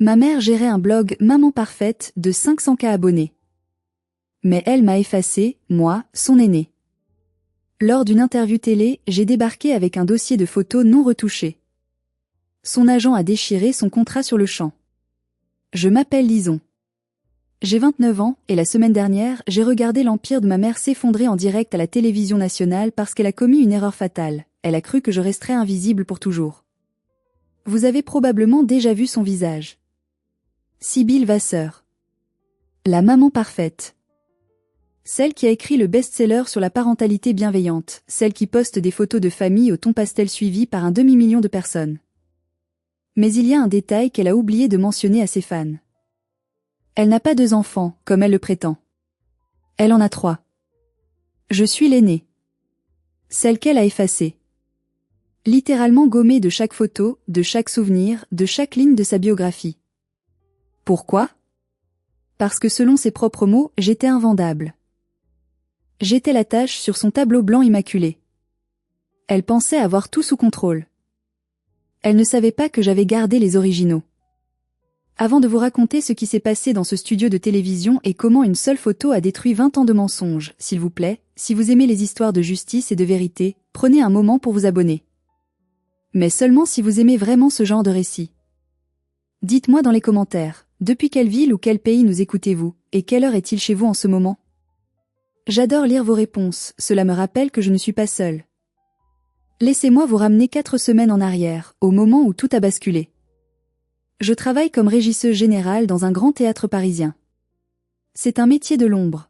Ma mère gérait un blog Maman Parfaite de 500K abonnés. Mais elle m'a effacé, moi, son aînée. Lors d'une interview télé, j'ai débarqué avec un dossier de photos non retouché. Son agent a déchiré son contrat sur le champ. Je m'appelle Lison. J'ai 29 ans et la semaine dernière, j'ai regardé l'empire de ma mère s'effondrer en direct à la télévision nationale parce qu'elle a commis une erreur fatale. Elle a cru que je resterais invisible pour toujours. Vous avez probablement déjà vu son visage. Sybille Vasseur. La maman parfaite. Celle qui a écrit le best-seller sur la parentalité bienveillante, celle qui poste des photos de famille au ton pastel suivies par un demi-million de personnes. Mais il y a un détail qu'elle a oublié de mentionner à ses fans. Elle n'a pas 2 enfants, comme elle le prétend. Elle en a 3. Je suis l'aînée. Celle qu'elle a effacée. Littéralement gommée de chaque photo, de chaque souvenir, de chaque ligne de sa biographie. Pourquoi ? Parce que selon ses propres mots, j'étais invendable. J'étais la tache sur son tableau blanc immaculé. Elle pensait avoir tout sous contrôle. Elle ne savait pas que j'avais gardé les originaux. Avant de vous raconter ce qui s'est passé dans ce studio de télévision et comment une seule photo a détruit 20 ans de mensonges, s'il vous plaît, si vous aimez les histoires de justice et de vérité, prenez un moment pour vous abonner. Mais seulement si vous aimez vraiment ce genre de récit. Dites-moi dans les commentaires, depuis quelle ville ou quel pays nous écoutez-vous, et quelle heure est-il chez vous en ce moment ? J'adore lire vos réponses, cela me rappelle que je ne suis pas seule. Laissez-moi vous ramener 4 semaines en arrière, au moment où tout a basculé. Je travaille comme régisseuse générale dans un grand théâtre parisien. C'est un métier de l'ombre.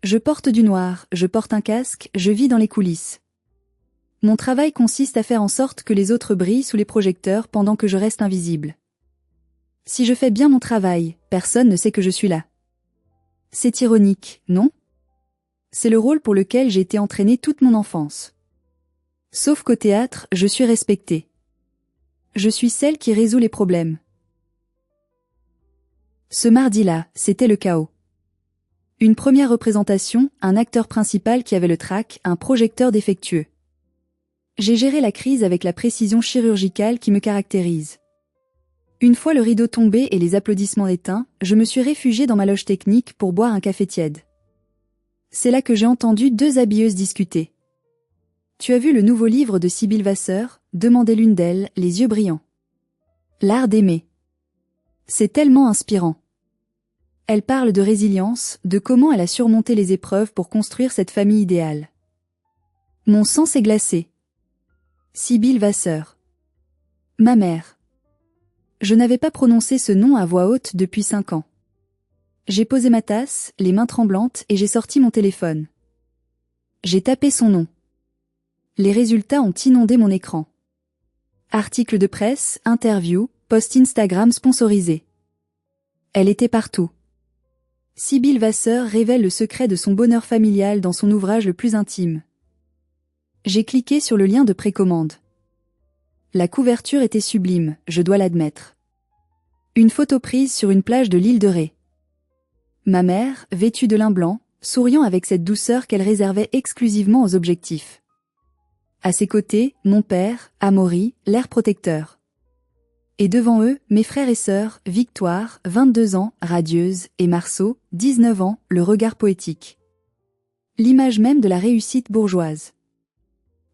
Je porte du noir, je porte un casque, je vis dans les coulisses. Mon travail consiste à faire en sorte que les autres brillent sous les projecteurs pendant que je reste invisible. Si je fais bien mon travail, personne ne sait que je suis là. C'est ironique, non ? C'est le rôle pour lequel j'ai été entraînée toute mon enfance. Sauf qu'au théâtre, je suis respectée. Je suis celle qui résout les problèmes. Ce mardi-là, c'était le chaos. Une première représentation, un acteur principal qui avait le trac, un projecteur défectueux. J'ai géré la crise avec la précision chirurgicale qui me caractérise. Une fois le rideau tombé et les applaudissements éteints, je me suis réfugiée dans ma loge technique pour boire un café tiède. C'est là que j'ai entendu 2 habilleuses discuter. « Tu as vu le nouveau livre de Sybille Vasseur ?» demandait l'une d'elles, les yeux brillants. L'art d'aimer. C'est tellement inspirant. Elle parle de résilience, de comment elle a surmonté les épreuves pour construire cette famille idéale. Mon sang s'est glacé. Sybille Vasseur. Ma mère. Je n'avais pas prononcé ce nom à voix haute depuis 5 ans. J'ai posé ma tasse, les mains tremblantes, et j'ai sorti mon téléphone. J'ai tapé son nom. Les résultats ont inondé mon écran. Articles de presse, interviews, posts Instagram sponsorisés. Elle était partout. Sybille Vasseur révèle le secret de son bonheur familial dans son ouvrage le plus intime. J'ai cliqué sur le lien de précommande. La couverture était sublime, je dois l'admettre. Une photo prise sur une plage de l'île de Ré. Ma mère, vêtue de lin blanc, souriant avec cette douceur qu'elle réservait exclusivement aux objectifs. À ses côtés, mon père, Amaury, l'air protecteur. Et devant eux, mes frères et sœurs, Victoire, 22 ans, radieuse, et Marceau, 19 ans, le regard poétique. L'image même de la réussite bourgeoise.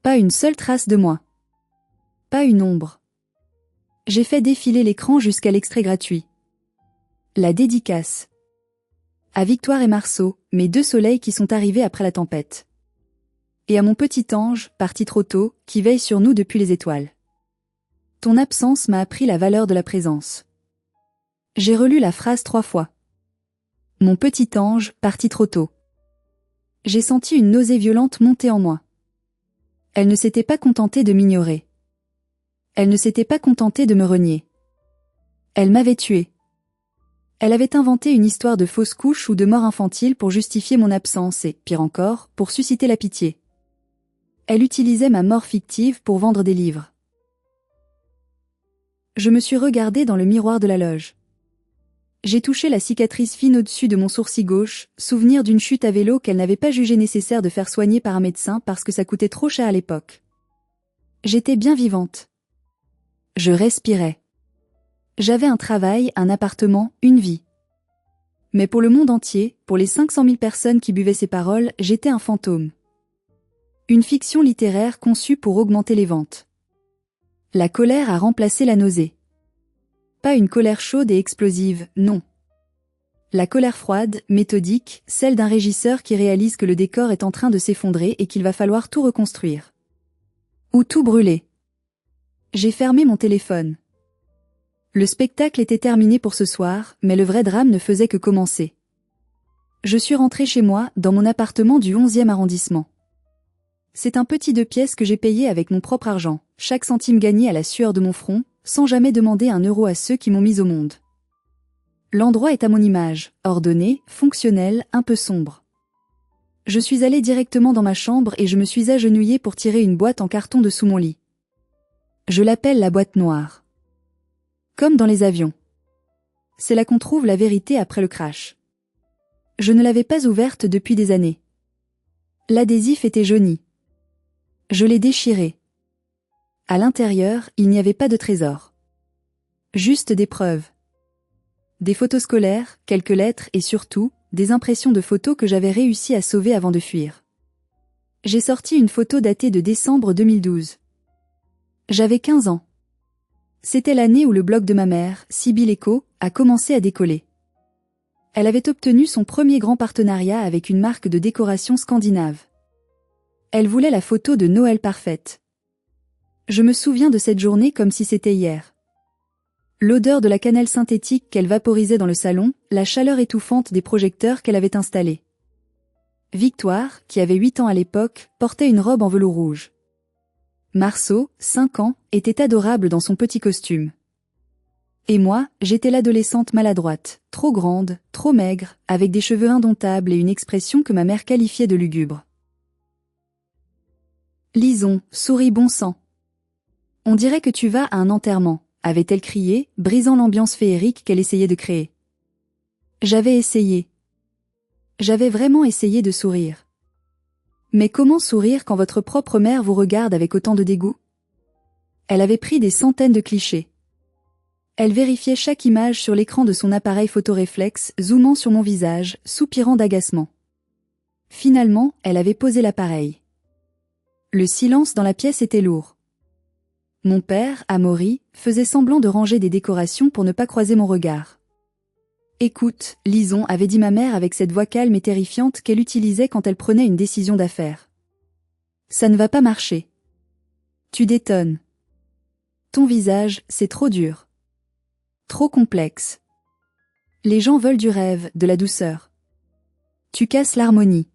Pas une seule trace de moi. Pas une ombre. J'ai fait défiler l'écran jusqu'à l'extrait gratuit. La dédicace. À Victoire et Marceau, mes 2 soleils qui sont arrivés après la tempête. Et à mon petit ange, parti trop tôt, qui veille sur nous depuis les étoiles. Ton absence m'a appris la valeur de la présence. J'ai relu la phrase 3 fois. Mon petit ange, parti trop tôt. J'ai senti une nausée violente monter en moi. Elle ne s'était pas contentée de m'ignorer. Elle ne s'était pas contentée de me renier. Elle m'avait tuée. Elle avait inventé une histoire de fausse couche ou de mort infantile pour justifier mon absence et, pire encore, pour susciter la pitié. Elle utilisait ma mort fictive pour vendre des livres. Je me suis regardée dans le miroir de la loge. J'ai touché la cicatrice fine au-dessus de mon sourcil gauche, souvenir d'une chute à vélo qu'elle n'avait pas jugé nécessaire de faire soigner par un médecin parce que ça coûtait trop cher à l'époque. J'étais bien vivante. Je respirais. J'avais un travail, un appartement, une vie. Mais pour le monde entier, pour les 500 000 personnes qui buvaient ces paroles, j'étais un fantôme. Une fiction littéraire conçue pour augmenter les ventes. La colère a remplacé la nausée. Pas une colère chaude et explosive, non. La colère froide, méthodique, celle d'un régisseur qui réalise que le décor est en train de s'effondrer et qu'il va falloir tout reconstruire. Ou tout brûler. J'ai fermé mon téléphone. Le spectacle était terminé pour ce soir, mais le vrai drame ne faisait que commencer. Je suis rentrée chez moi, dans mon appartement du 11e arrondissement. C'est un petit 2 pièces que j'ai payé avec mon propre argent, chaque centime gagné à la sueur de mon front, sans jamais demander 1 euro à ceux qui m'ont mise au monde. L'endroit est à mon image, ordonné, fonctionnel, un peu sombre. Je suis allée directement dans ma chambre et je me suis agenouillée pour tirer une boîte en carton de sous mon lit. Je l'appelle la boîte noire. Comme dans les avions. C'est là qu'on trouve la vérité après le crash. Je ne l'avais pas ouverte depuis des années. L'adhésif était jauni. Je l'ai déchiré. À l'intérieur, il n'y avait pas de trésor. Juste des preuves. Des photos scolaires, quelques lettres et surtout, des impressions de photos que j'avais réussi à sauver avant de fuir. J'ai sorti une photo datée de décembre 2012. J'avais 15 ans. C'était l'année où le blog de ma mère, Sibylle Eco, a commencé à décoller. Elle avait obtenu son premier grand partenariat avec une marque de décoration scandinave. Elle voulait la photo de Noël parfaite. Je me souviens de cette journée comme si c'était hier. L'odeur de la cannelle synthétique qu'elle vaporisait dans le salon, la chaleur étouffante des projecteurs qu'elle avait installés. Victoire, qui avait 8 ans à l'époque, portait une robe en velours rouge. Marceau, 5 ans, était adorable dans son petit costume. Et moi, j'étais l'adolescente maladroite, trop grande, trop maigre, avec des cheveux indomptables et une expression que ma mère qualifiait de lugubre. Lison, souris bon sang. On dirait que tu vas à un enterrement, avait-elle crié, brisant l'ambiance féerique qu'elle essayait de créer. J'avais essayé. J'avais vraiment essayé de sourire. Mais comment sourire quand votre propre mère vous regarde avec autant de dégoût? Elle avait pris des centaines de clichés. Elle vérifiait chaque image sur l'écran de son appareil photoréflexe, zoomant sur mon visage, soupirant d'agacement. Finalement, elle avait posé l'appareil. Le silence dans la pièce était lourd. Mon père, Amaury, faisait semblant de ranger des décorations pour ne pas croiser mon regard. « Écoute, Lison » avait dit ma mère avec cette voix calme et terrifiante qu'elle utilisait quand elle prenait une décision d'affaires. « Ça ne va pas marcher. Tu détonnes. Ton visage, c'est trop dur. Trop complexe. Les gens veulent du rêve, de la douceur. Tu casses l'harmonie. »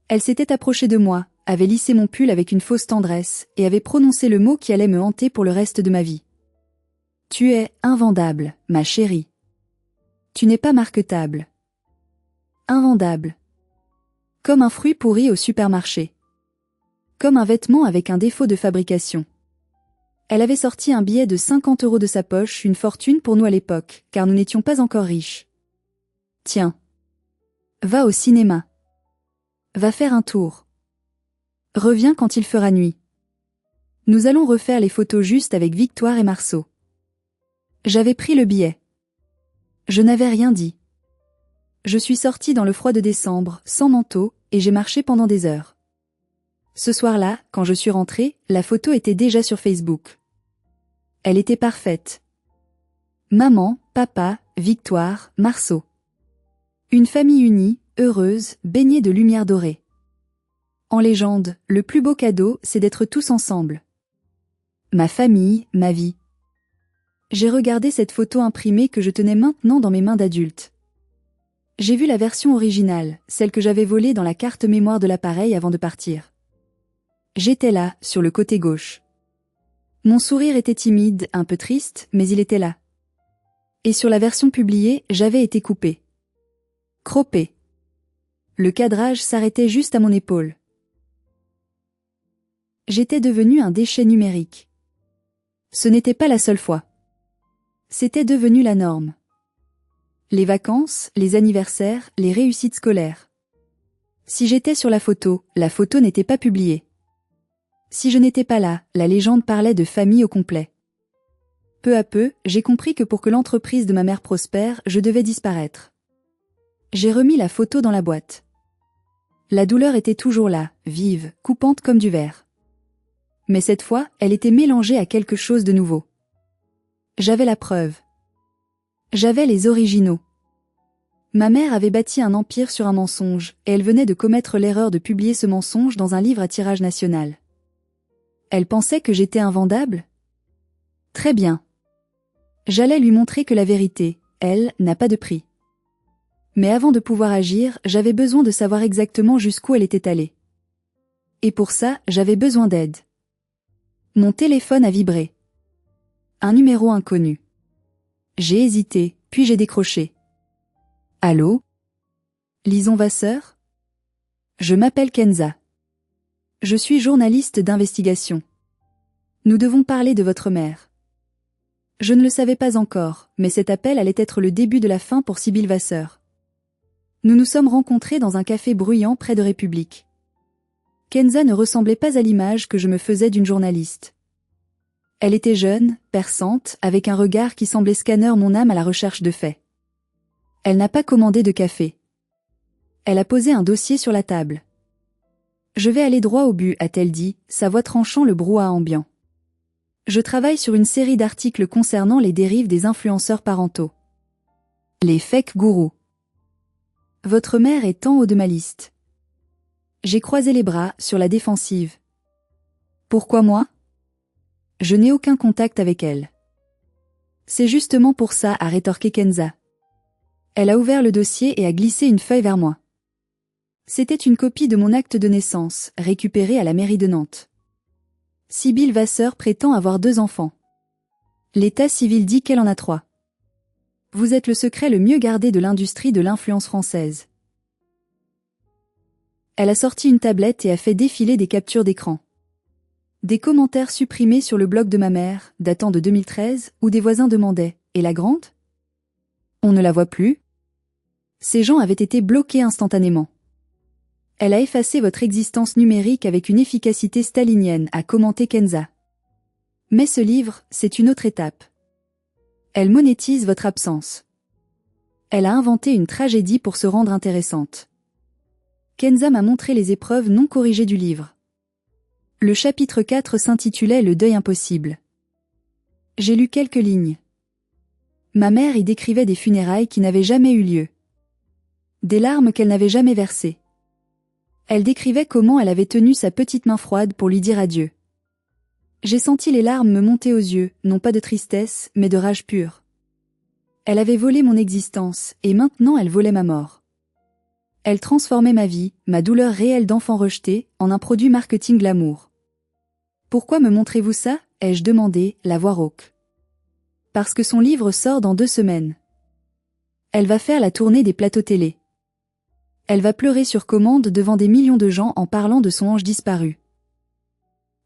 Elle s'était approchée de moi, avait lissé mon pull avec une fausse tendresse, et avait prononcé le mot qui allait me hanter pour le reste de ma vie. « Tu es invendable, ma chérie. Tu n'es pas marquetable. Invendable. Comme un fruit pourri au supermarché. Comme un vêtement avec un défaut de fabrication. » Elle avait sorti un billet de 50 € de sa poche, une fortune pour nous à l'époque, car nous n'étions pas encore riches. « Tiens. Va au cinéma. Va faire un tour. Reviens quand il fera nuit. Nous allons refaire les photos juste avec Victoire et Marceau. » J'avais pris le billet. Je n'avais rien dit. Je suis sortie dans le froid de décembre, sans manteau, et j'ai marché pendant des heures. Ce soir-là, quand je suis rentrée, la photo était déjà sur Facebook. Elle était parfaite. Maman, papa, Victoire, Marceau. Une famille unie, heureuse, baignée de lumière dorée. En légende, le plus beau cadeau, c'est d'être tous ensemble. Ma famille, ma vie. J'ai regardé cette photo imprimée que je tenais maintenant dans mes mains d'adulte. J'ai vu la version originale, celle que j'avais volée dans la carte mémoire de l'appareil avant de partir. J'étais là, sur le côté gauche. Mon sourire était timide, un peu triste, mais il était là. Et sur la version publiée, j'avais été coupée. Croppée. Le cadrage s'arrêtait juste à mon épaule. J'étais devenu un déchet numérique. Ce n'était pas la seule fois. C'était devenu la norme. Les vacances, les anniversaires, les réussites scolaires. Si j'étais sur la photo n'était pas publiée. Si je n'étais pas là, la légende parlait de famille au complet. Peu à peu, j'ai compris que pour que l'entreprise de ma mère prospère, je devais disparaître. J'ai remis la photo dans la boîte. La douleur était toujours là, vive, coupante comme du verre. Mais cette fois, elle était mélangée à quelque chose de nouveau. J'avais la preuve. J'avais les originaux. Ma mère avait bâti un empire sur un mensonge, et elle venait de commettre l'erreur de publier ce mensonge dans un livre à tirage national. Elle pensait que j'étais invendable ? Très bien. J'allais lui montrer que la vérité, elle, n'a pas de prix. Mais avant de pouvoir agir, j'avais besoin de savoir exactement jusqu'où elle était allée. Et pour ça, j'avais besoin d'aide. Mon téléphone a vibré. Un numéro inconnu. J'ai hésité, puis j'ai décroché. Allô ? Lison Vasseur ? Je m'appelle Kenza. Je suis journaliste d'investigation. Nous devons parler de votre mère. Je ne le savais pas encore, mais cet appel allait être le début de la fin pour Sybille Vasseur. Nous nous sommes rencontrés dans un café bruyant près de République. Kenza ne ressemblait pas à l'image que je me faisais d'une journaliste. Elle était jeune, perçante, avec un regard qui semblait scanner mon âme à la recherche de faits. Elle n'a pas commandé de café. Elle a posé un dossier sur la table. Je vais aller droit au but, a-t-elle dit, sa voix tranchant le brouhaha ambiant. Je travaille sur une série d'articles concernant les dérives des influenceurs parentaux. Les fake gourous. Votre mère est en haut de ma liste. J'ai croisé les bras, sur la défensive. Pourquoi moi ? Je n'ai aucun contact avec elle. C'est justement pour ça, a rétorqué Kenza. Elle a ouvert le dossier et a glissé une feuille vers moi. C'était une copie de mon acte de naissance, récupérée à la mairie de Nantes. Sybille Vasseur prétend avoir 2 enfants. L'état civil dit qu'elle en a 3. Vous êtes le secret le mieux gardé de l'industrie de l'influence française. Elle a sorti une tablette et a fait défiler des captures d'écran. Des commentaires supprimés sur le blog de ma mère, datant de 2013, où des voisins demandaient « Et la grande ? On ne la voit plus ?» Ces gens avaient été bloqués instantanément. Elle a effacé votre existence numérique avec une efficacité stalinienne, a commenté Kenza. Mais ce livre, c'est une autre étape. Elle monétise votre absence. Elle a inventé une tragédie pour se rendre intéressante. Kenza m'a montré les épreuves non corrigées du livre. Le chapitre 4 s'intitulait « Le deuil impossible ». J'ai lu quelques lignes. Ma mère y décrivait des funérailles qui n'avaient jamais eu lieu. Des larmes qu'elle n'avait jamais versées. Elle décrivait comment elle avait tenu sa petite main froide pour lui dire adieu. J'ai senti les larmes me monter aux yeux, non pas de tristesse, mais de rage pure. Elle avait volé mon existence, et maintenant elle volait ma mort. Elle transformait ma vie, ma douleur réelle d'enfant rejeté, en un produit marketing glamour. Pourquoi me montrez-vous ça ? Ai-je demandé, la voix rauque. Parce que son livre sort dans 2 semaines. Elle va faire la tournée des plateaux télé. Elle va pleurer sur commande devant des millions de gens en parlant de son ange disparu.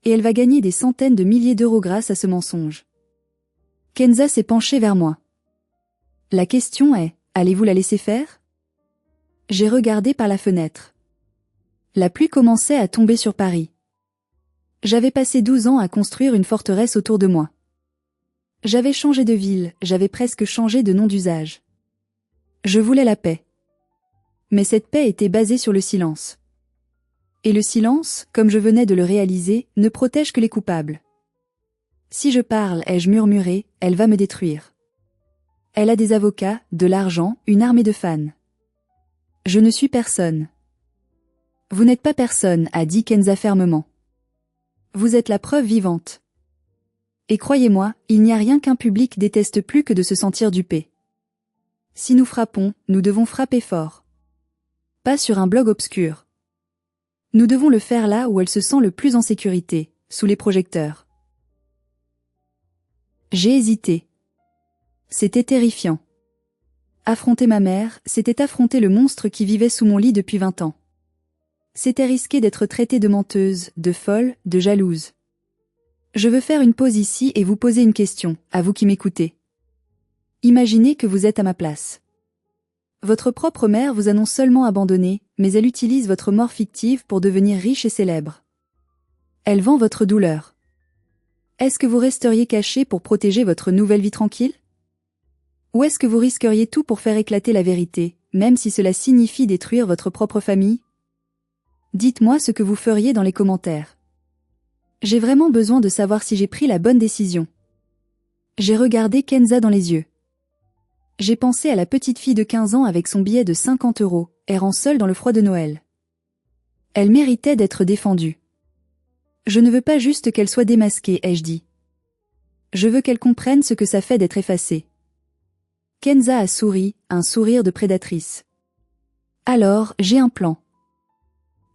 Et elle va gagner des centaines de milliers d'euros grâce à ce mensonge. Kenza s'est penchée vers moi. La question est, allez-vous la laisser faire ? J'ai regardé par la fenêtre. La pluie commençait à tomber sur Paris. J'avais passé 12 ans à construire une forteresse autour de moi. J'avais changé de ville, j'avais presque changé de nom d'usage. Je voulais la paix. Mais cette paix était basée sur le silence. Et le silence, comme je venais de le réaliser, ne protège que les coupables. Si je parle, ai-je murmuré, elle va me détruire. Elle a des avocats, de l'argent, une armée de fans. Je ne suis personne. Vous n'êtes pas personne, a dit Kenza fermement. Vous êtes la preuve vivante. Et croyez-moi, il n'y a rien qu'un public déteste plus que de se sentir dupé. Si nous frappons, nous devons frapper fort. Pas sur un blog obscur. Nous devons le faire là où elle se sent le plus en sécurité, sous les projecteurs. J'ai hésité. C'était terrifiant. Affronter ma mère, c'était affronter le monstre qui vivait sous mon lit depuis 20 ans. C'était risquer d'être traitée de menteuse, de folle, de jalouse. Je veux faire une pause ici et vous poser une question, à vous qui m'écoutez. Imaginez que vous êtes à ma place. Votre propre mère vous a non seulement abandonné, mais elle utilise votre mort fictive pour devenir riche et célèbre. Elle vend votre douleur. Est-ce que vous resteriez caché pour protéger votre nouvelle vie tranquille? Ou est-ce que vous risqueriez tout pour faire éclater la vérité, même si cela signifie détruire votre propre famille? Dites-moi ce que vous feriez dans les commentaires. J'ai vraiment besoin de savoir si j'ai pris la bonne décision. J'ai regardé Kenza dans les yeux. J'ai pensé à la petite fille de 15 ans avec son billet de 50 €, errant seule dans le froid de Noël. Elle méritait d'être défendue. Je ne veux pas juste qu'elle soit démasquée, ai-je dit. Je veux qu'elle comprenne ce que ça fait d'être effacée. Kenza a souri, un sourire de prédatrice. Alors, j'ai un plan.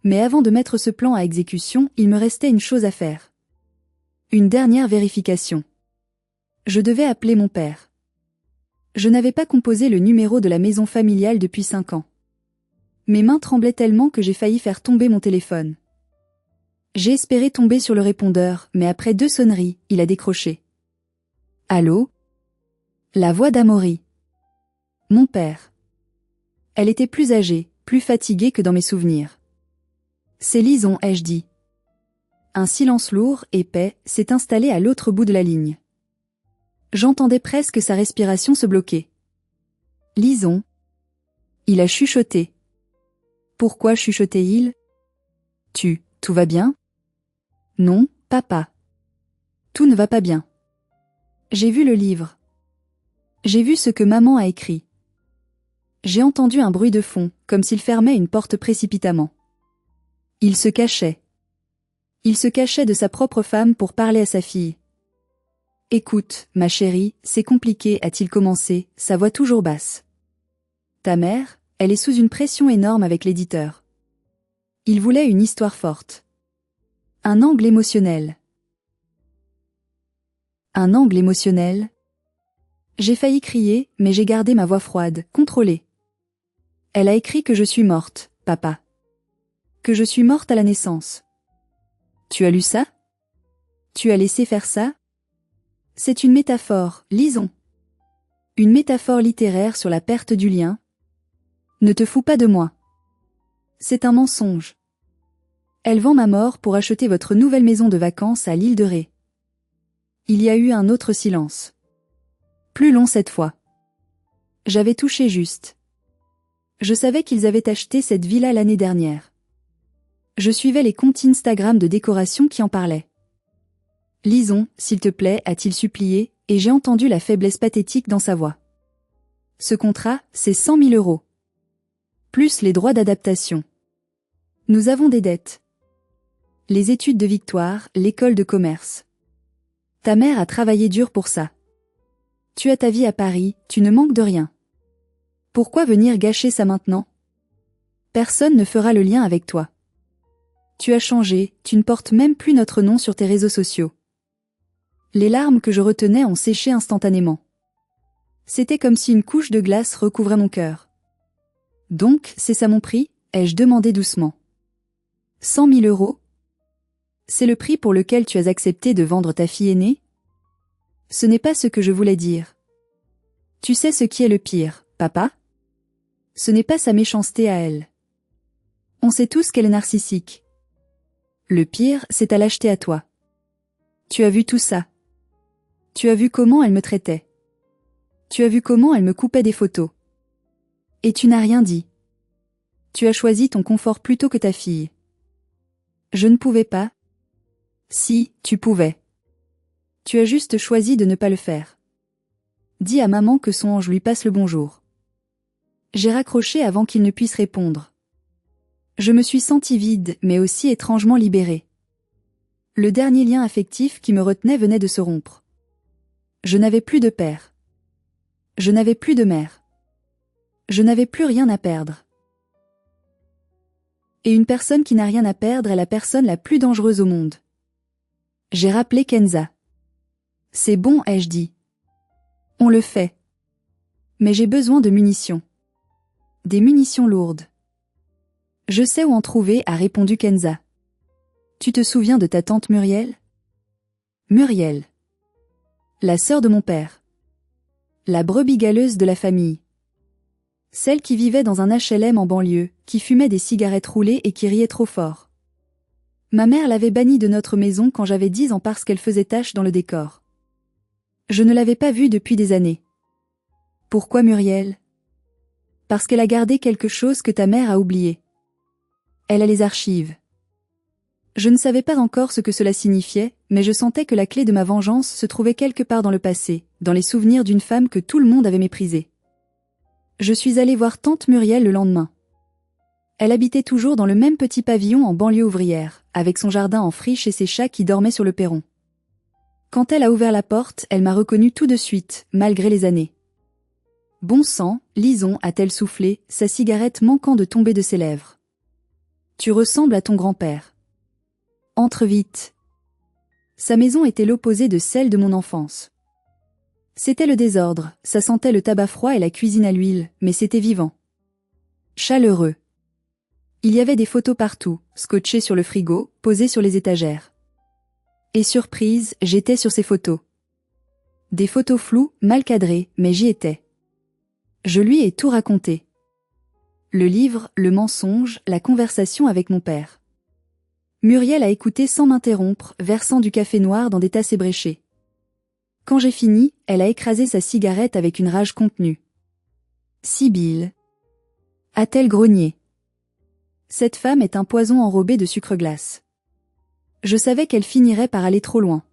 Mais avant de mettre ce plan à exécution, il me restait une chose à faire. Une dernière vérification. Je devais appeler mon père. Je n'avais pas composé le numéro de la maison familiale depuis 5 ans. Mes mains tremblaient tellement que j'ai failli faire tomber mon téléphone. J'ai espéré tomber sur le répondeur, mais après 2 sonneries, il a décroché. Allô? La voix d'Amaury. Mon père. Elle était plus âgée, plus fatiguée que dans mes souvenirs. C'est Lison, ai-je dit. Un silence lourd, épais, s'est installé à l'autre bout de la ligne. J'entendais presque sa respiration se bloquer. Lison. Il a chuchoté. Pourquoi chuchotait-il? Tout va bien? Non, papa. Tout ne va pas bien. J'ai vu le livre. J'ai vu ce que maman a écrit. J'ai entendu un bruit de fond, comme s'il fermait une porte précipitamment. Il se cachait. Il se cachait de sa propre femme pour parler à sa fille. Écoute, ma chérie, c'est compliqué, a-t-il commencé, sa voix toujours basse. Ta mère, elle est sous une pression énorme avec l'éditeur. Il voulait une histoire forte. Un angle émotionnel. Un angle émotionnel. J'ai failli crier, mais j'ai gardé ma voix froide, contrôlée. Elle a écrit que je suis morte, papa. Que je suis morte à la naissance. Tu as lu ça? Tu as laissé faire ça? C'est une métaphore, lisons. Une métaphore littéraire sur la perte du lien. Ne te fous pas de moi. C'est un mensonge. Elle vend ma mort pour acheter votre nouvelle maison de vacances à l'île de Ré. Il y a eu un autre silence. Plus long cette fois. J'avais touché juste. Je savais qu'ils avaient acheté cette villa l'année dernière. Je suivais les comptes Instagram de décoration qui en parlaient. Lisons, s'il te plaît, a-t-il supplié, et j'ai entendu la faiblesse pathétique dans sa voix. Ce contrat, c'est 100 000 €. Plus les droits d'adaptation. Nous avons des dettes. Les études de Victoire, l'école de commerce. Ta mère a travaillé dur pour ça. Tu as ta vie à Paris, tu ne manques de rien. Pourquoi venir gâcher ça maintenant? Personne ne fera le lien avec toi. Tu as changé, tu ne portes même plus notre nom sur tes réseaux sociaux. Les larmes que je retenais ont séché instantanément. C'était comme si une couche de glace recouvrait mon cœur. Donc, c'est ça mon prix? Ai-je demandé doucement. 100 000 €? C'est le prix pour lequel tu as accepté de vendre ta fille aînée? Ce n'est pas ce que je voulais dire. Tu sais ce qui est le pire, papa? Ce n'est pas sa méchanceté à elle. On sait tous qu'elle est narcissique. Le pire, c'est à l'acheter à toi. Tu as vu tout ça. Tu as vu comment elle me traitait. Tu as vu comment elle me coupait des photos. Et tu n'as rien dit. Tu as choisi ton confort plutôt que ta fille. Je ne pouvais pas. Si, tu pouvais. Tu as juste choisi de ne pas le faire. Dis à maman que son ange lui passe le bonjour. J'ai raccroché avant qu'il ne puisse répondre. Je me suis sentie vide, mais aussi étrangement libérée. Le dernier lien affectif qui me retenait venait de se rompre. Je n'avais plus de père. Je n'avais plus de mère. Je n'avais plus rien à perdre. Et une personne qui n'a rien à perdre est la personne la plus dangereuse au monde. J'ai rappelé Kenza. C'est bon, ai-je dit. On le fait. Mais j'ai besoin de munitions. Des munitions lourdes. Je sais où en trouver, a répondu Kenza. Tu te souviens de ta tante Muriel? Muriel. La sœur de mon père. La brebis galeuse de la famille. Celle qui vivait dans un HLM en banlieue, qui fumait des cigarettes roulées et qui riait trop fort. Ma mère l'avait bannie de notre maison quand j'avais 10 ans parce qu'elle faisait tache dans le décor. Je ne l'avais pas vue depuis des années. Pourquoi Muriel? Parce qu'elle a gardé quelque chose que ta mère a oublié. Elle a les archives. Je ne savais pas encore ce que cela signifiait, mais je sentais que la clé de ma vengeance se trouvait quelque part dans le passé, dans les souvenirs d'une femme que tout le monde avait méprisée. Je suis allée voir tante Muriel le lendemain. Elle habitait toujours dans le même petit pavillon en banlieue ouvrière, avec son jardin en friche et ses chats qui dormaient sur le perron. Quand elle a ouvert la porte, elle m'a reconnue tout de suite, malgré les années. Bon sang, Lison, a-t-elle soufflé, sa cigarette manquant de tomber de ses lèvres. Tu ressembles à ton grand-père. Entre vite. Sa maison était l'opposé de celle de mon enfance. C'était le désordre, ça sentait le tabac froid et la cuisine à l'huile, mais c'était vivant. Chaleureux. Il y avait des photos partout, scotchées sur le frigo, posées sur les étagères. Et surprise, j'étais sur ces photos. Des photos floues, mal cadrées, mais j'y étais. Je lui ai tout raconté. Le livre, le mensonge, la conversation avec mon père. Muriel a écouté sans m'interrompre, versant du café noir dans des tasses ébréchées. Quand j'ai fini, elle a écrasé sa cigarette avec une rage contenue. Sibylle. A-t-elle grogné? Cette femme est un poison enrobé de sucre glace. Je savais qu'elle finirait par aller trop loin.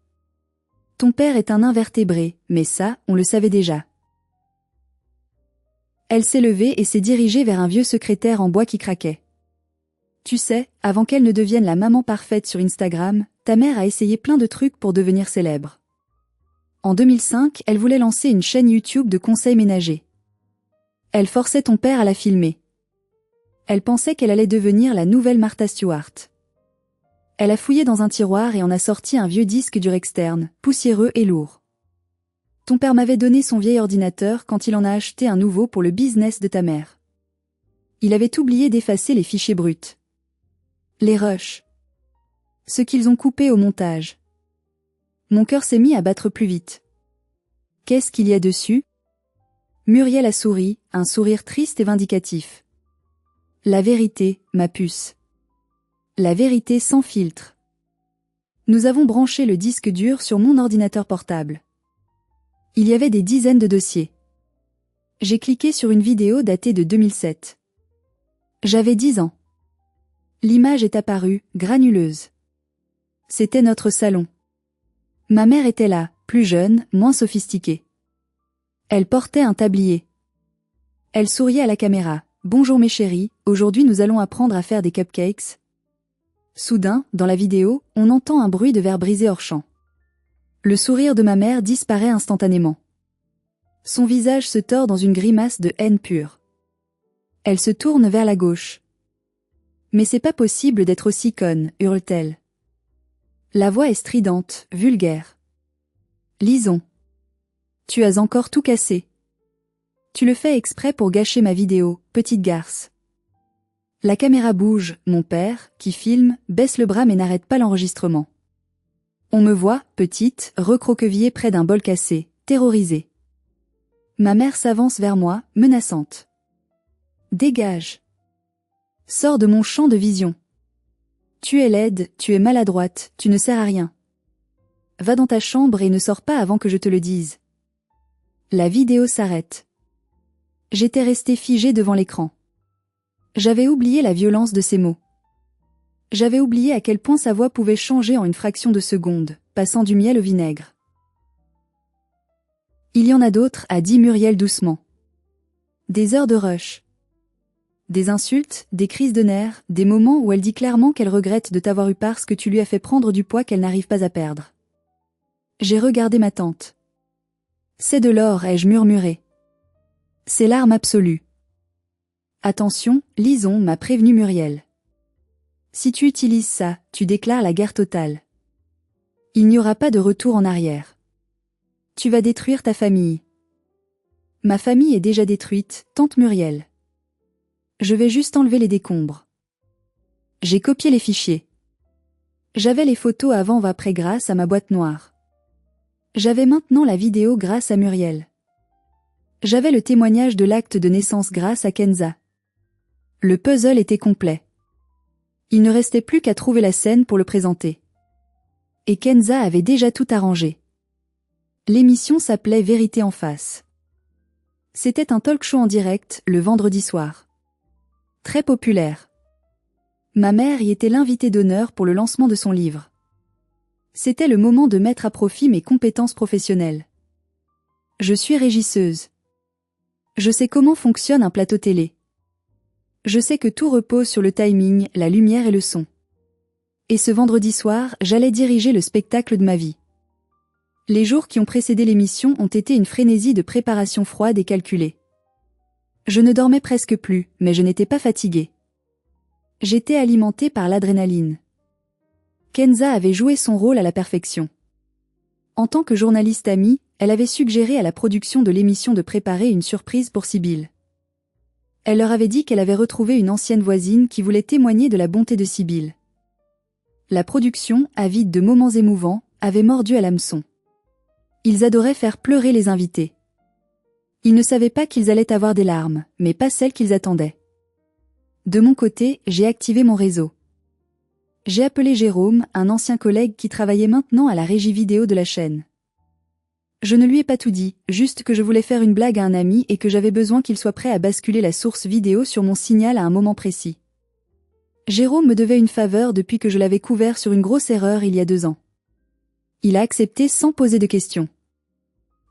Ton père est un invertébré, mais ça, on le savait déjà. Elle s'est levée et s'est dirigée vers un vieux secrétaire en bois qui craquait. Tu sais, avant qu'elle ne devienne la maman parfaite sur Instagram, ta mère a essayé plein de trucs pour devenir célèbre. En 2005, elle voulait lancer une chaîne YouTube de conseils ménagers. Elle forçait ton père à la filmer. Elle pensait qu'elle allait devenir la nouvelle Martha Stewart. Elle a fouillé dans un tiroir et en a sorti un vieux disque dur externe, poussiéreux et lourd. Ton père m'avait donné son vieil ordinateur quand il en a acheté un nouveau pour le business de ta mère. Il avait oublié d'effacer les fichiers bruts. Les rushs. Ce qu'ils ont coupé au montage. Mon cœur s'est mis à battre plus vite. Qu'est-ce qu'il y a dessus? Muriel a souri, un sourire triste et vindicatif. La vérité, ma puce. La vérité sans filtre. Nous avons branché le disque dur sur mon ordinateur portable. Il y avait des dizaines de dossiers. J'ai cliqué sur une vidéo datée de 2007. J'avais 10 ans. L'image est apparue, granuleuse. C'était notre salon. Ma mère était là, plus jeune, moins sophistiquée. Elle portait un tablier. Elle souriait à la caméra. « Bonjour mes chéris, aujourd'hui nous allons apprendre à faire des cupcakes. » Soudain, dans la vidéo, on entend un bruit de verre brisé hors champ. Le sourire de ma mère disparaît instantanément. Son visage se tord dans une grimace de haine pure. Elle se tourne vers la gauche. « Mais c'est pas possible d'être aussi conne, hurle-t-elle. La voix est stridente, vulgaire. Lison. Tu as encore tout cassé. Tu le fais exprès pour gâcher ma vidéo, petite garce. La caméra bouge, mon père, qui filme, baisse le bras mais n'arrête pas l'enregistrement. On me voit, petite, recroquevillée près d'un bol cassé, terrorisée. Ma mère s'avance vers moi, menaçante. Dégage. Sors de mon champ de vision. Tu es laide, tu es maladroite, tu ne sers à rien. Va dans ta chambre et ne sors pas avant que je te le dise. La vidéo s'arrête. J'étais restée figée devant l'écran. J'avais oublié la violence de ces mots. J'avais oublié à quel point sa voix pouvait changer en une fraction de seconde, passant du miel au vinaigre. Il y en a d'autres, a dit Muriel doucement. Des heures de rush. Des insultes, des crises de nerfs, des moments où elle dit clairement qu'elle regrette de t'avoir eu parce que tu lui as fait prendre du poids qu'elle n'arrive pas à perdre. J'ai regardé ma tante. C'est de l'or, ai-je murmuré. C'est l'arme absolue. Attention, Lison, m'a prévenu Muriel. Si tu utilises ça, tu déclares la guerre totale. Il n'y aura pas de retour en arrière. Tu vas détruire ta famille. Ma famille est déjà détruite, tante Muriel. Je vais juste enlever les décombres. J'ai copié les fichiers. J'avais les photos avant ou après grâce à ma boîte noire. J'avais maintenant la vidéo grâce à Muriel. J'avais le témoignage de l'acte de naissance grâce à Kenza. Le puzzle était complet. Il ne restait plus qu'à trouver la scène pour le présenter. Et Kenza avait déjà tout arrangé. L'émission s'appelait Vérité en face. C'était un talk show en direct, le vendredi soir. Très populaire. Ma mère y était l'invitée d'honneur pour le lancement de son livre. C'était le moment de mettre à profit mes compétences professionnelles. Je suis régisseuse. Je sais comment fonctionne un plateau télé. Je sais que tout repose sur le timing, la lumière et le son. Et ce vendredi soir, j'allais diriger le spectacle de ma vie. Les jours qui ont précédé l'émission ont été une frénésie de préparation froide et calculée. Je ne dormais presque plus, mais je n'étais pas fatiguée. J'étais alimentée par l'adrénaline. Kenza avait joué son rôle à la perfection. En tant que journaliste amie, elle avait suggéré à la production de l'émission de préparer une surprise pour Sybille. Elle leur avait dit qu'elle avait retrouvé une ancienne voisine qui voulait témoigner de la bonté de Sybille. La production, avide de moments émouvants, avait mordu à l'hameçon. Ils adoraient faire pleurer les invités. Ils ne savaient pas qu'ils allaient avoir des larmes, mais pas celles qu'ils attendaient. De mon côté, j'ai activé mon réseau. J'ai appelé Jérôme, un ancien collègue qui travaillait maintenant à la régie vidéo de la chaîne. Je ne lui ai pas tout dit, juste que je voulais faire une blague à un ami et que j'avais besoin qu'il soit prêt à basculer la source vidéo sur mon signal à un moment précis. Jérôme me devait une faveur depuis que je l'avais couvert sur une grosse erreur il y a 2 ans. Il a accepté sans poser de questions.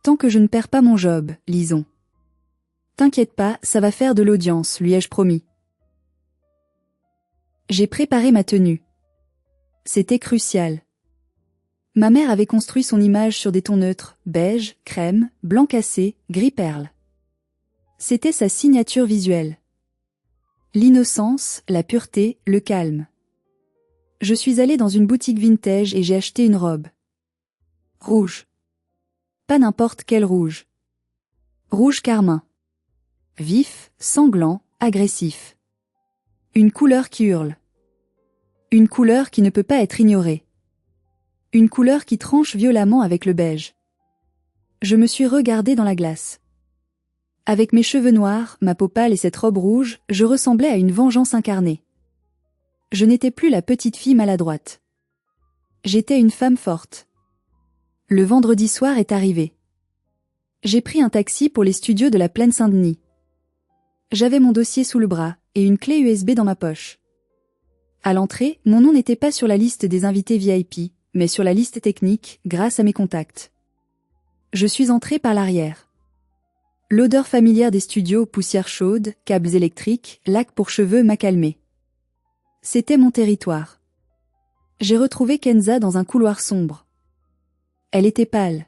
Tant que je ne perds pas mon job, lisons. T'inquiète pas, ça va faire de l'audience, lui ai-je promis. J'ai préparé ma tenue. C'était crucial. Ma mère avait construit son image sur des tons neutres, beige, crème, blanc cassé, gris perle. C'était sa signature visuelle. L'innocence, la pureté, le calme. Je suis allée dans une boutique vintage et j'ai acheté une robe. Rouge. Pas n'importe quel rouge. Rouge carmin. Vif, sanglant, agressif. Une couleur qui hurle. Une couleur qui ne peut pas être ignorée. Une couleur qui tranche violemment avec le beige. Je me suis regardée dans la glace. Avec mes cheveux noirs, ma peau pâle et cette robe rouge, je ressemblais à une vengeance incarnée. Je n'étais plus la petite fille maladroite. J'étais une femme forte. Le vendredi soir est arrivé. J'ai pris un taxi pour les studios de la Plaine Saint-Denis. J'avais mon dossier sous le bras et une clé USB dans ma poche. À l'entrée, mon nom n'était pas sur la liste des invités VIP, mais sur la liste technique, grâce à mes contacts. Je suis entrée par l'arrière. L'odeur familière des studios, poussière chaude, câbles électriques, lac pour cheveux m'a calmée. C'était mon territoire. J'ai retrouvé Kenza dans un couloir sombre. Elle était pâle.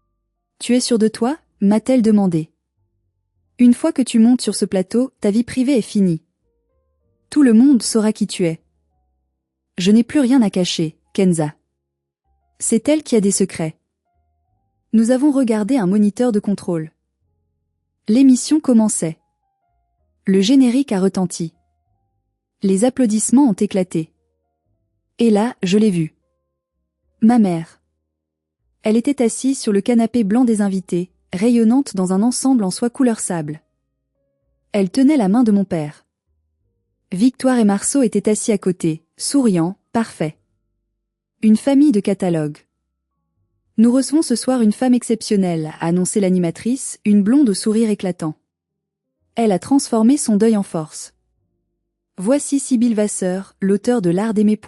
« Tu es sûre de toi ?» m'a-t-elle demandé. « Une fois que tu montes sur ce plateau, ta vie privée est finie. Tout le monde saura qui tu es. » Je n'ai plus rien à cacher, Kenza. C'est elle qui a des secrets. Nous avons regardé un moniteur de contrôle. L'émission commençait. Le générique a retenti. Les applaudissements ont éclaté. Et là, je l'ai vue. Ma mère. Elle était assise sur le canapé blanc des invités, rayonnante dans un ensemble en soie couleur sable. Elle tenait la main de mon père. Victoire et Marceau étaient assis à côté, souriants, parfaits. Une famille de catalogue. Nous recevons ce soir une femme exceptionnelle, a annoncé l'animatrice, une blonde au sourire éclatant. Elle a transformé son deuil en force. Voici Sybille Vasseur, l'auteur de L'Art d'aimer.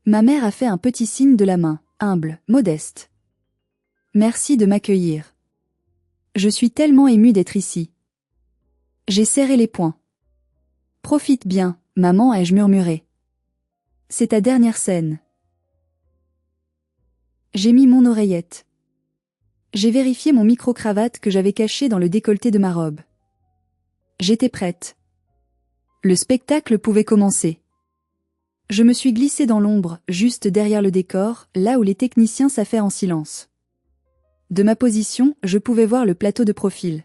Ma mère a fait un petit signe de la main, humble, modeste. Merci de m'accueillir. Je suis tellement émue d'être ici. J'ai serré les poings. Profite bien, maman, ai-je murmuré. C'est ta dernière scène. J'ai mis mon oreillette. J'ai vérifié mon micro-cravate que j'avais caché dans le décolleté de ma robe. J'étais prête. Le spectacle pouvait commencer. Je me suis glissée dans l'ombre, juste derrière le décor, là où les techniciens s'affairent en silence. De ma position, je pouvais voir le plateau de profil.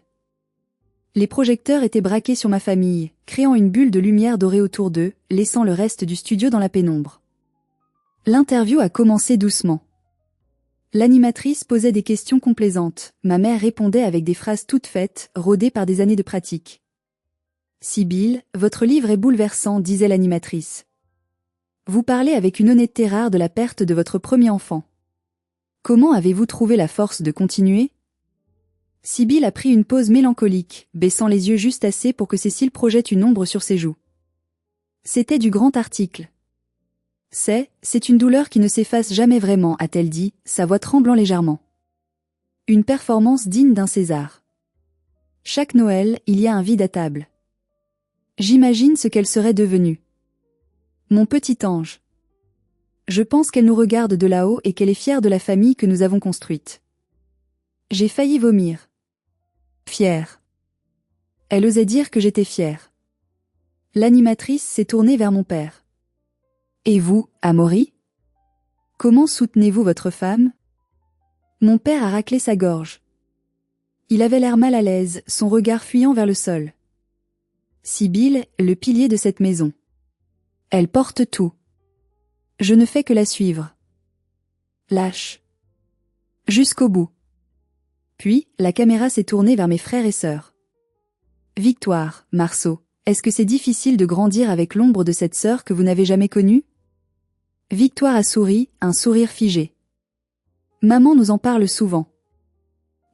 Les projecteurs étaient braqués sur ma famille, créant une bulle de lumière dorée autour d'eux, laissant le reste du studio dans la pénombre. L'interview a commencé doucement. L'animatrice posait des questions complaisantes, ma mère répondait avec des phrases toutes faites, rodées par des années de pratique. « Sybille, votre livre est bouleversant », disait l'animatrice. Vous parlez avec une honnêteté rare de la perte de votre premier enfant. Comment avez-vous trouvé la force de continuer? Sibylle a pris une pause mélancolique, baissant les yeux juste assez pour que Cécile projette une ombre sur ses joues. C'était du grand article. C'est une douleur qui ne s'efface jamais vraiment, a-t-elle dit, sa voix tremblant légèrement. Une performance digne d'un César. Chaque Noël, il y a un vide à table. J'imagine ce qu'elle serait devenue. Mon petit ange. Je pense qu'elle nous regarde de là-haut et qu'elle est fière de la famille que nous avons construite. J'ai failli vomir. Fière. Elle osait dire que j'étais fière. L'animatrice s'est tournée vers mon père. Et vous, Amaury? Comment soutenez-vous votre femme? Mon père a raclé sa gorge. Il avait l'air mal à l'aise, son regard fuyant vers le sol. Sibylle, le pilier de cette maison. Elle porte tout. Je ne fais que la suivre. Lâche. Jusqu'au bout. Puis, la caméra s'est tournée vers mes frères et sœurs. Victoire, Marceau, est-ce que c'est difficile de grandir avec l'ombre de cette sœur que vous n'avez jamais connue? Victoire a souri, un sourire figé. Maman nous en parle souvent.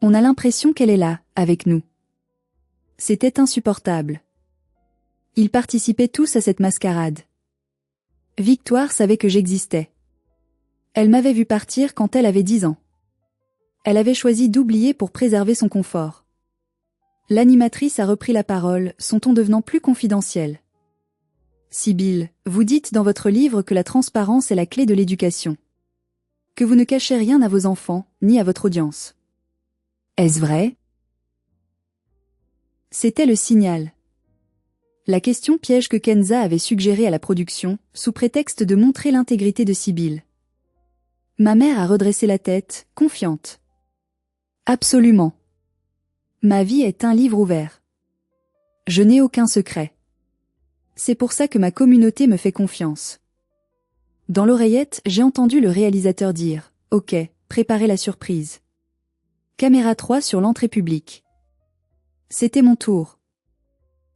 On a l'impression qu'elle est là, avec nous. C'était insupportable. Ils participaient tous à cette mascarade. Victoire savait que j'existais. Elle m'avait vu partir quand elle avait 10 ans. Elle avait choisi d'oublier pour préserver son confort. L'animatrice a repris la parole, son ton devenant plus confidentiel. Sibylle, vous dites dans votre livre que la transparence est la clé de l'éducation. Que vous ne cachez rien à vos enfants, ni à votre audience. Est-ce vrai? C'était le signal. La question piège que Kenza avait suggérée à la production, sous prétexte de montrer l'intégrité de Sibylle. Ma mère a redressé la tête, confiante. Absolument. Ma vie est un livre ouvert. Je n'ai aucun secret. C'est pour ça que ma communauté me fait confiance. Dans l'oreillette, j'ai entendu le réalisateur dire « Ok, préparez la surprise. » Caméra 3 sur l'entrée publique. C'était mon tour.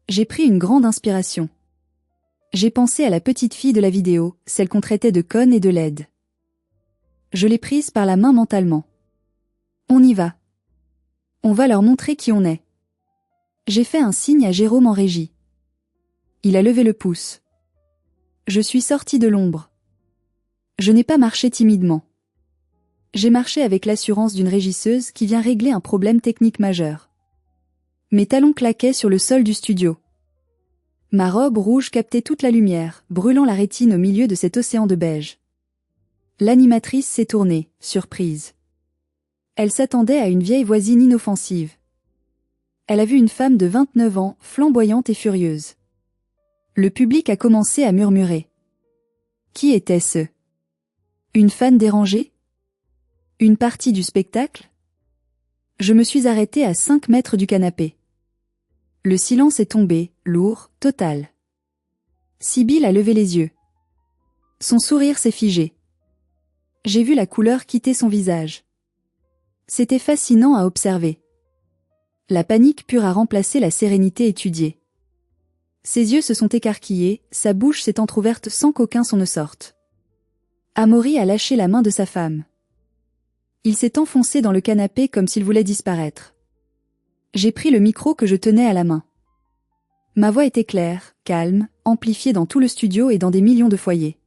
J'ai pris une grande inspiration. J'ai pensé à la petite fille de la vidéo, celle qu'on traitait de conne et de laide. Je l'ai prise par la main mentalement. On y va. On va leur montrer qui on est. J'ai fait un signe à Jérôme en régie. Il a levé le pouce. Je suis sortie de l'ombre. Je n'ai pas marché timidement. J'ai marché avec l'assurance d'une régisseuse qui vient régler un problème technique majeur. Mes talons claquaient sur le sol du studio. Ma robe rouge captait toute la lumière, brûlant la rétine au milieu de cet océan de beige. L'animatrice s'est tournée, surprise. Elle s'attendait à une vieille voisine inoffensive. Elle a vu une femme de 29 ans, flamboyante et furieuse. Le public a commencé à murmurer. Qui était-ce? Une fan dérangée? Une partie du spectacle? Je me suis arrêtée à 5 mètres du canapé. Le silence est tombé, lourd, total. Sibylle a levé les yeux. Son sourire s'est figé. J'ai vu la couleur quitter son visage. C'était fascinant à observer. La panique pure a remplacé la sérénité étudiée. Ses yeux se sont écarquillés, sa bouche s'est entr'ouverte sans qu'aucun son ne sorte. Amaury a lâché la main de sa femme. Il s'est enfoncé dans le canapé comme s'il voulait disparaître. J'ai pris le micro que je tenais à la main. Ma voix était claire, calme, amplifiée dans tout le studio et dans des millions de foyers.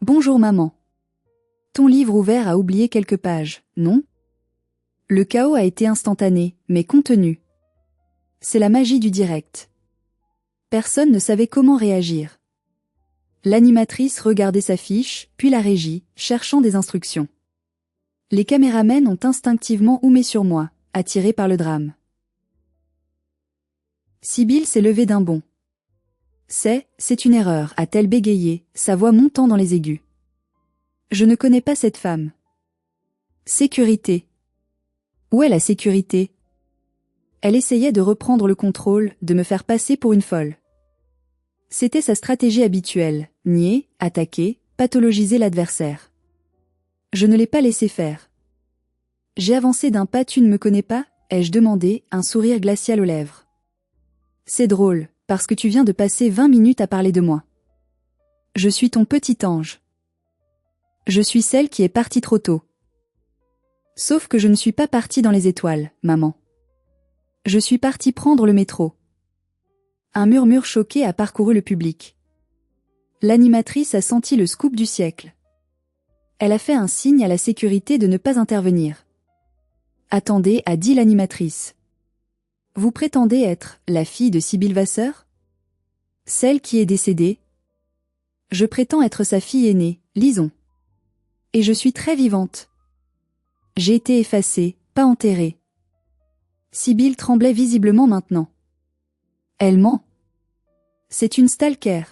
Bonjour maman. Ton livre ouvert a oublié quelques pages, non? Le chaos a été instantané, mais contenu. C'est la magie du direct. Personne ne savait comment réagir. L'animatrice regardait sa fiche, puis la régie, cherchant des instructions. Les caméramens ont instinctivement houmé sur moi, attirés par le drame. Sibylle s'est levée d'un bond. C'est une erreur, a-t-elle bégayé, sa voix montant dans les aigus. Je ne connais pas cette femme. Sécurité. Où est la sécurité? Elle essayait de reprendre le contrôle, de me faire passer pour une folle. C'était sa stratégie habituelle, nier, attaquer, pathologiser l'adversaire. Je ne l'ai pas laissé faire. J'ai avancé d'un pas. Tu ne me connais pas? Ai-je demandé, un sourire glacial aux lèvres. C'est drôle, parce que tu viens de passer 20 minutes à parler de moi. Je suis ton petit ange. Je suis celle qui est partie trop tôt. Sauf que je ne suis pas partie dans les étoiles, maman. Je suis partie prendre le métro. Un murmure choqué a parcouru le public. L'animatrice a senti le scoop du siècle. Elle a fait un signe à la sécurité de ne pas intervenir. Attendez, a dit l'animatrice. Vous prétendez être la fille de Sybille Vasseur? Celle qui est décédée? Je prétends être sa fille aînée, Lison. Et je suis très vivante. J'ai été effacée, pas enterrée. Sybille tremblait visiblement maintenant. Elle ment. C'est une stalker.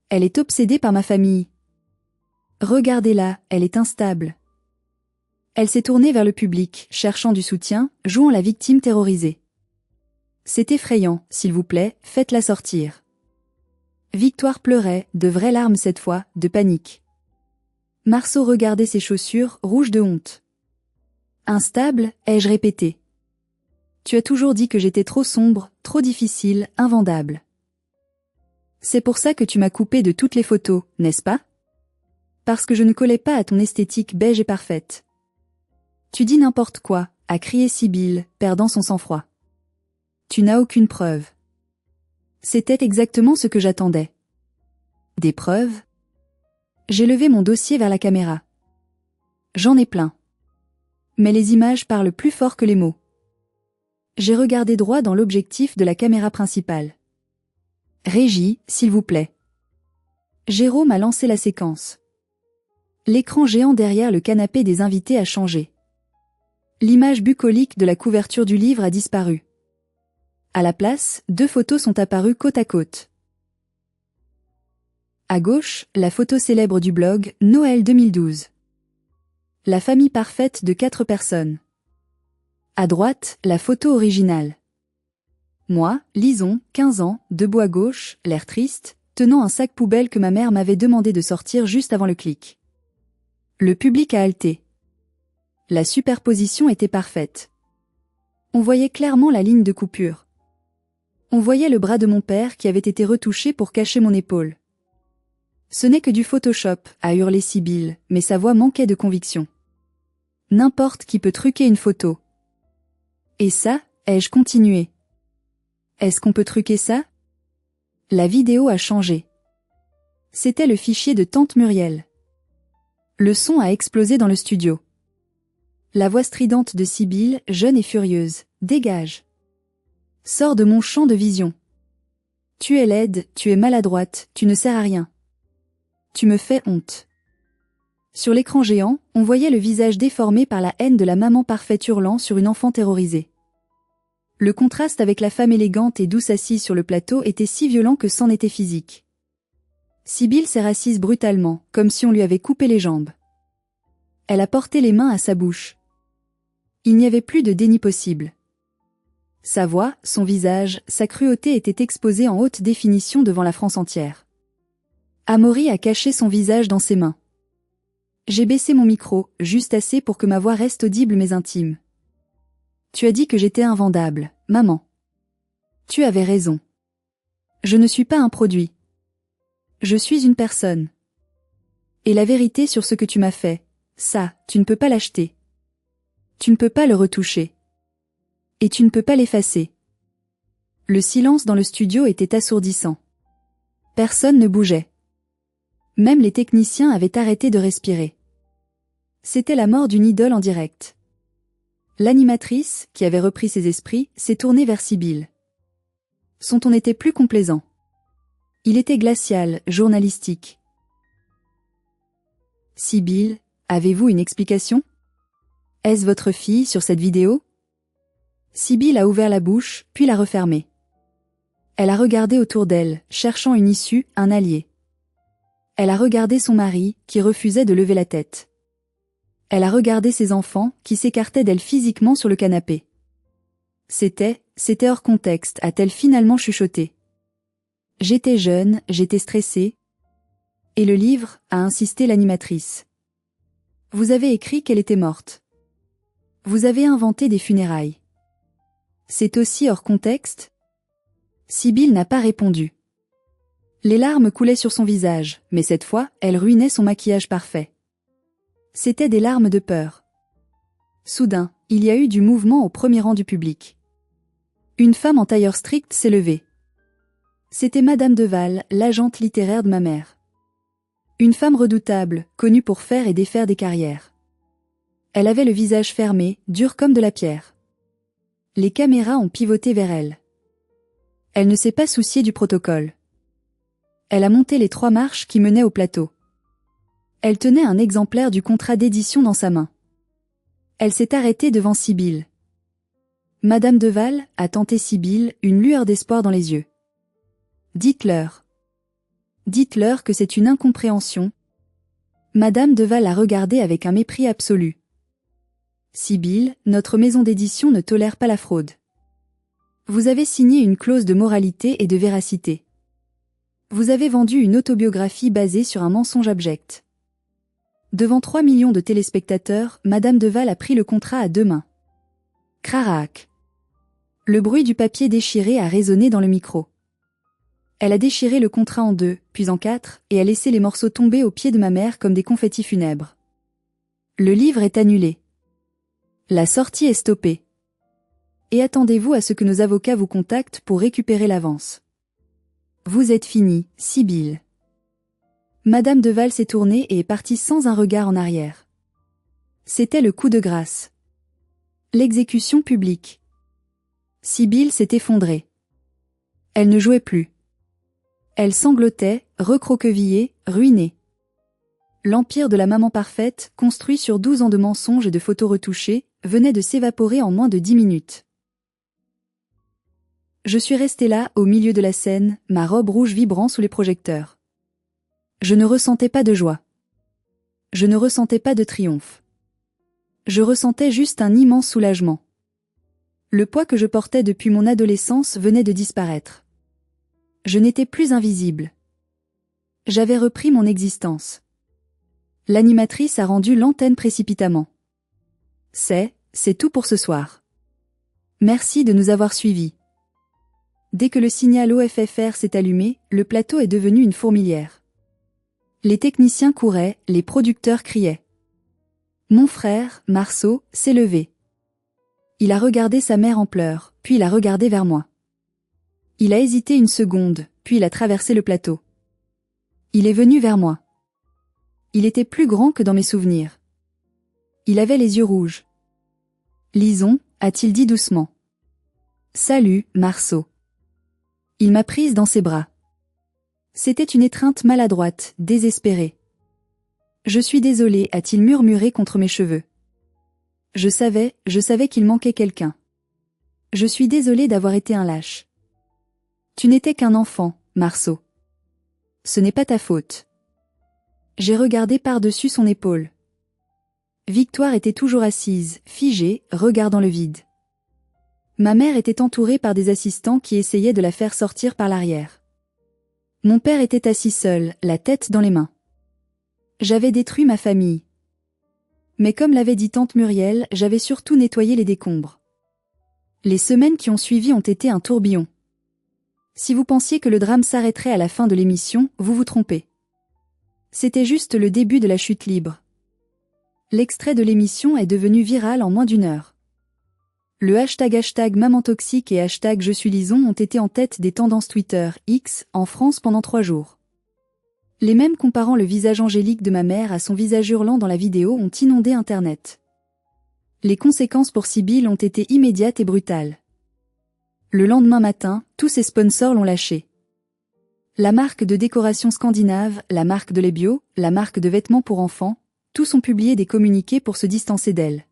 Elle est obsédée par ma famille. Regardez-la, elle est instable. Elle s'est tournée vers le public, cherchant du soutien, jouant la victime terrorisée. C'est effrayant, s'il vous plaît, faites-la sortir. Victoire pleurait, de vraies larmes cette fois, de panique. Marceau regardait ses chaussures, rouges de honte. Instable, ai-je répété. Tu as toujours dit que j'étais trop sombre, trop difficile, invendable. C'est pour ça que tu m'as coupé de toutes les photos, n'est-ce pas? Parce que je ne collais pas à ton esthétique beige et parfaite. Tu dis n'importe quoi, a crié Sybille, perdant son sang-froid. Tu n'as aucune preuve. C'était exactement ce que j'attendais. Des preuves? J'ai levé mon dossier vers la caméra. J'en ai plein. Mais les images parlent plus fort que les mots. J'ai regardé droit dans l'objectif de la caméra principale. Régie, s'il vous plaît. Jérôme a lancé la séquence. L'écran géant derrière le canapé des invités a changé. L'image bucolique de la couverture du livre a disparu. À la place, 2 photos sont apparues côte à côte. À gauche, la photo célèbre du blog Noël 2012. La famille parfaite de 4 personnes. À droite, la photo originale. Moi, Lison, 15 ans, debout à gauche, l'air triste, tenant un sac poubelle que ma mère m'avait demandé de sortir juste avant le clic. Le public a halté. La superposition était parfaite. On voyait clairement la ligne de coupure. On voyait le bras de mon père qui avait été retouché pour cacher mon épaule. Ce n'est que du Photoshop, a hurlé Sybille, mais sa voix manquait de conviction. N'importe qui peut truquer une photo. Et ça, ai-je continué. Est-ce qu'on peut truquer ça? La vidéo a changé. C'était le fichier de tante Muriel. Le son a explosé dans le studio. La voix stridente de Sybille, jeune et furieuse, dégage. Sors de mon champ de vision. Tu es laide, tu es maladroite, tu ne sers à rien. Tu me fais honte. Sur l'écran géant, on voyait le visage déformé par la haine de la maman parfaite hurlant sur une enfant terrorisée. Le contraste avec la femme élégante et douce assise sur le plateau était si violent que c'en était physique. Sybille s'est assise brutalement, comme si on lui avait coupé les jambes. Elle a porté les mains à sa bouche. Il n'y avait plus de déni possible. Sa voix, son visage, sa cruauté étaient exposés en haute définition devant la France entière. Amaury a caché son visage dans ses mains. J'ai baissé mon micro, juste assez pour que ma voix reste audible mais intime. Tu as dit que j'étais invendable, maman. Tu avais raison. Je ne suis pas un produit. Je suis une personne. Et la vérité sur ce que tu m'as fait, ça, tu ne peux pas l'acheter. Tu ne peux pas le retoucher. Et tu ne peux pas l'effacer. Le silence dans le studio était assourdissant. Personne ne bougeait. Même les techniciens avaient arrêté de respirer. C'était la mort d'une idole en direct. L'animatrice, qui avait repris ses esprits, s'est tournée vers Sybille. Son ton n'était plus complaisant. Il était glacial, journalistique. Sybille, avez-vous une explication? Est-ce votre fille sur cette vidéo? Sybille a ouvert la bouche, puis l'a refermée. Elle a regardé autour d'elle, cherchant une issue, un allié. Elle a regardé son mari, qui refusait de lever la tête. Elle a regardé ses enfants, qui s'écartaient d'elle physiquement sur le canapé. C'était hors contexte, a-t-elle finalement chuchoté. J'étais jeune, j'étais stressée. Et le livre, a insisté l'animatrice. Vous avez écrit qu'elle était morte. Vous avez inventé des funérailles. C'est aussi hors contexte? Sybille n'a pas répondu. Les larmes coulaient sur son visage, mais cette fois, elles ruinaient son maquillage parfait. C'étaient des larmes de peur. Soudain, il y a eu du mouvement au premier rang du public. Une femme en tailleur strict s'est levée. C'était Madame Deval, l'agente littéraire de ma mère. Une femme redoutable, connue pour faire et défaire des carrières. Elle avait le visage fermé, dur comme de la pierre. Les caméras ont pivoté vers elle. Elle ne s'est pas souciée du protocole. Elle a monté les 3 marches qui menaient au plateau. Elle tenait un exemplaire du contrat d'édition dans sa main. Elle s'est arrêtée devant Sibylle. Madame Deval a tenté Sibylle, une lueur d'espoir dans les yeux. Dites-leur. Dites-leur que c'est une incompréhension. Madame Deval a regardé avec un mépris absolu. Sibylle, notre maison d'édition ne tolère pas la fraude. Vous avez signé une clause de moralité et de véracité. Vous avez vendu une autobiographie basée sur un mensonge abject. Devant 3 millions de téléspectateurs, Madame Deval a pris le contrat à 2 mains. Crarac. Le bruit du papier déchiré a résonné dans le micro. Elle a déchiré le contrat en 2, puis en 4, et a laissé les morceaux tomber aux pieds de ma mère comme des confettis funèbres. Le livre est annulé. La sortie est stoppée. Et attendez-vous à ce que nos avocats vous contactent pour récupérer l'avance. Vous êtes finie, Sibylle. Madame Deval s'est tournée et est partie sans un regard en arrière. C'était le coup de grâce. L'exécution publique. Sibylle s'est effondrée. Elle ne jouait plus. Elle sanglotait, recroquevillée, ruinée. L'empire de la maman parfaite, construit sur 12 ans de mensonges et de photos retouchées, venait de s'évaporer en moins de 10 minutes. Je suis restée là, au milieu de la scène, ma robe rouge vibrant sous les projecteurs. Je ne ressentais pas de joie. Je ne ressentais pas de triomphe. Je ressentais juste un immense soulagement. Le poids que je portais depuis mon adolescence venait de disparaître. Je n'étais plus invisible. J'avais repris mon existence. L'animatrice a rendu l'antenne précipitamment. C'est tout pour ce soir. Merci de nous avoir suivis. Dès que le signal OFFR s'est allumé, le plateau est devenu une fourmilière. Les techniciens couraient, les producteurs criaient. Mon frère, Marceau, s'est levé. Il a regardé sa mère en pleurs, puis il a regardé vers moi. Il a hésité une seconde, puis il a traversé le plateau. Il est venu vers moi. Il était plus grand que dans mes souvenirs. Il avait les yeux rouges. Lison, a-t-il dit doucement. Salut, Marceau. Il m'a prise dans ses bras. C'était une étreinte maladroite, désespérée. Je suis désolé, a-t-il murmuré contre mes cheveux. Je savais qu'il manquait quelqu'un. Je suis désolé d'avoir été un lâche. Tu n'étais qu'un enfant, Marceau. Ce n'est pas ta faute. J'ai regardé par-dessus son épaule. Victoire était toujours assise, figée, regardant le vide. Ma mère était entourée par des assistants qui essayaient de la faire sortir par l'arrière. Mon père était assis seul, la tête dans les mains. J'avais détruit ma famille. Mais comme l'avait dit tante Muriel, j'avais surtout nettoyé les décombres. Les semaines qui ont suivi ont été un tourbillon. Si vous pensiez que le drame s'arrêterait à la fin de l'émission, vous vous trompez. C'était juste le début de la chute libre. L'extrait de l'émission est devenu viral en moins d'1 heure. Le hashtag maman toxique et hashtag je suis Lison ont été en tête des tendances Twitter, X, en France pendant 3 jours. Les mêmes comparant le visage angélique de ma mère à son visage hurlant dans la vidéo ont inondé Internet. Les conséquences pour Sibylle ont été immédiates et brutales. Le lendemain matin, tous ses sponsors l'ont lâché. La marque de décoration scandinave, la marque de lait bio, la marque de vêtements pour enfants, tous ont publié des communiqués pour se distancer d'elle.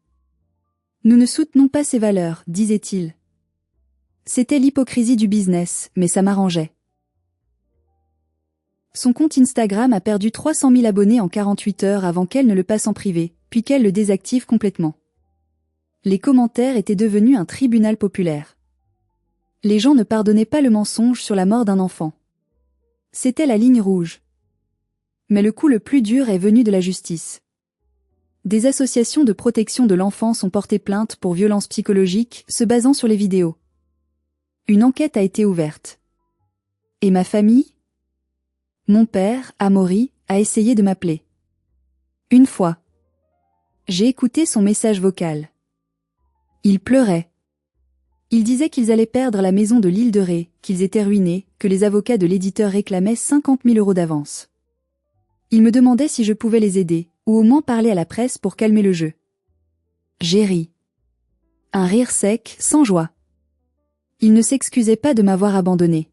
Nous ne soutenons pas ces valeurs, disait-il. C'était l'hypocrisie du business, mais ça m'arrangeait. Son compte Instagram a perdu 300 000 abonnés en 48 heures avant qu'elle ne le passe en privé, puis qu'elle le désactive complètement. Les commentaires étaient devenus un tribunal populaire. Les gens ne pardonnaient pas le mensonge sur la mort d'un enfant. C'était la ligne rouge. Mais le coup le plus dur est venu de la justice. Des associations de protection de l'enfance ont porté plainte pour violences psychologiques se basant sur les vidéos. Une enquête a été ouverte. Et ma famille ? Mon père, Amaury, a essayé de m'appeler. Une fois. J'ai écouté son message vocal. Il pleurait. Il disait qu'ils allaient perdre la maison de l'île de Ré, qu'ils étaient ruinés, que les avocats de l'éditeur réclamaient 50 000 € d'avance. Il me demandait si je pouvais les aider, ou au moins parler à la presse pour calmer le jeu. J'ai ri. Un rire sec, sans joie. Il ne s'excusait pas de m'avoir abandonné.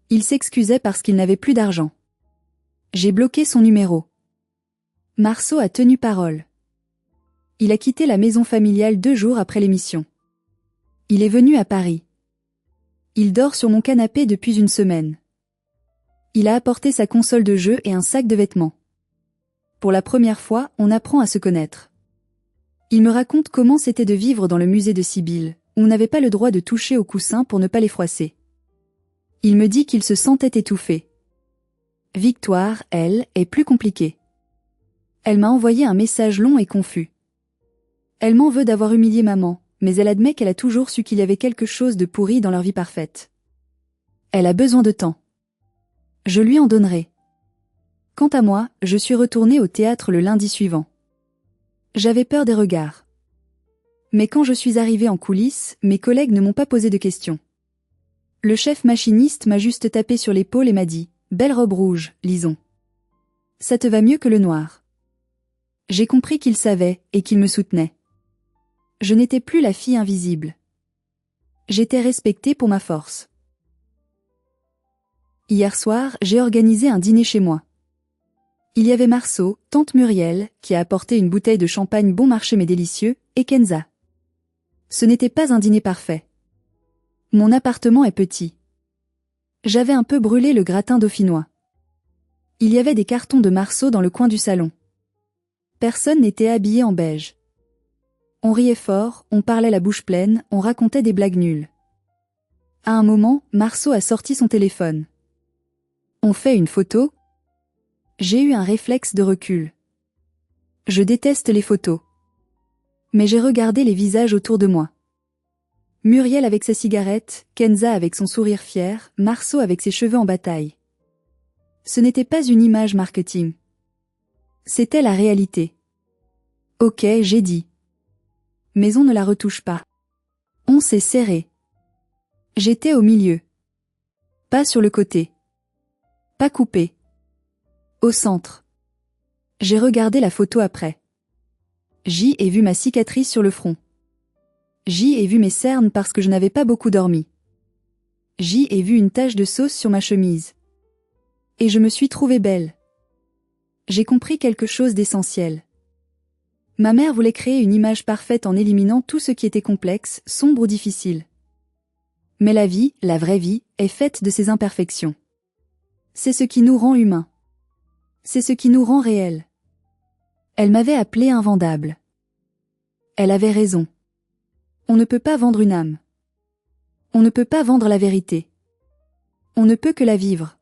Il s'excusait parce qu'il n'avait plus d'argent. J'ai bloqué son numéro. Marceau a tenu parole. Il a quitté la maison familiale 2 jours après l'émission. Il est venu à Paris. Il dort sur mon canapé depuis une semaine. Il a apporté sa console de jeu et un sac de vêtements. Pour la première fois, on apprend à se connaître. Il me raconte comment c'était de vivre dans le musée de Sibylle, où on n'avait pas le droit de toucher aux coussins pour ne pas les froisser. Il me dit qu'il se sentait étouffé. Victoire, elle, est plus compliquée. Elle m'a envoyé un message long et confus. Elle m'en veut d'avoir humilié maman, mais elle admet qu'elle a toujours su qu'il y avait quelque chose de pourri dans leur vie parfaite. Elle a besoin de temps. Je lui en donnerai. Quant à moi, je suis retournée au théâtre le lundi suivant. J'avais peur des regards. Mais quand je suis arrivée en coulisses, mes collègues ne m'ont pas posé de questions. Le chef machiniste m'a juste tapé sur l'épaule et m'a dit « Belle robe rouge, Lison. Ça te va mieux que le noir. » J'ai compris qu'il savait et qu'il me soutenait. Je n'étais plus la fille invisible. J'étais respectée pour ma force. Hier soir, j'ai organisé un dîner chez moi. Il y avait Marceau, tante Muriel, qui a apporté une bouteille de champagne bon marché mais délicieux, et Kenza. Ce n'était pas un dîner parfait. Mon appartement est petit. J'avais un peu brûlé le gratin dauphinois. Il y avait des cartons de Marceau dans le coin du salon. Personne n'était habillé en beige. On riait fort, on parlait la bouche pleine, on racontait des blagues nulles. À un moment, Marceau a sorti son téléphone. On fait une photo ? J'ai eu un réflexe de recul. Je déteste les photos. Mais j'ai regardé les visages autour de moi. Muriel avec sa cigarette, Kenza avec son sourire fier, Marceau avec ses cheveux en bataille. Ce n'était pas une image marketing. C'était la réalité. Ok, j'ai dit. Mais on ne la retouche pas. On s'est serré. J'étais au milieu. Pas sur le côté. Pas coupé. Au centre. J'ai regardé la photo après. J'y ai vu ma cicatrice sur le front. J'y ai vu mes cernes parce que je n'avais pas beaucoup dormi. J'y ai vu une tache de sauce sur ma chemise. Et je me suis trouvée belle. J'ai compris quelque chose d'essentiel. Ma mère voulait créer une image parfaite en éliminant tout ce qui était complexe, sombre ou difficile. Mais la vie, la vraie vie, est faite de ces imperfections. C'est ce qui nous rend humains. C'est ce qui nous rend réels. Elle m'avait appelé invendable. Elle avait raison. On ne peut pas vendre une âme. On ne peut pas vendre la vérité. On ne peut que la vivre.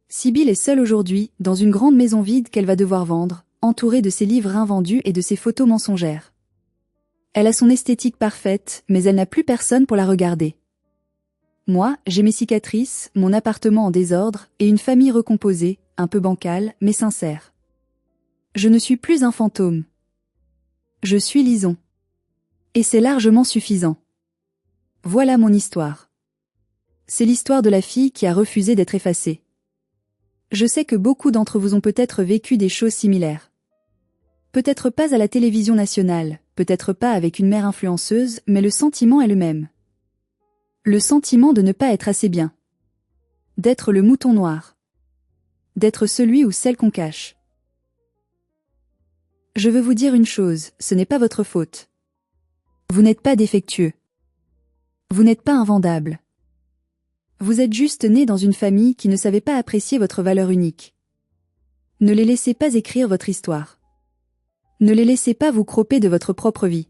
Sibylle est seule aujourd'hui, dans une grande maison vide qu'elle va devoir vendre, entourée de ses livres invendus et de ses photos mensongères. Elle a son esthétique parfaite, mais elle n'a plus personne pour la regarder. Moi, j'ai mes cicatrices, mon appartement en désordre, et une famille recomposée, un peu bancale, mais sincère. Je ne suis plus un fantôme. Je suis Lison. Et c'est largement suffisant. Voilà mon histoire. C'est l'histoire de la fille qui a refusé d'être effacée. Je sais que beaucoup d'entre vous ont peut-être vécu des choses similaires. Peut-être pas à la télévision nationale, peut-être pas avec une mère influenceuse, mais le sentiment est le même. Le sentiment de ne pas être assez bien. D'être le mouton noir. D'être celui ou celle qu'on cache. Je veux vous dire une chose, ce n'est pas votre faute. Vous n'êtes pas défectueux. Vous n'êtes pas invendable. Vous êtes juste né dans une famille qui ne savait pas apprécier votre valeur unique. Ne les laissez pas écrire votre histoire. Ne les laissez pas vous croper de votre propre vie.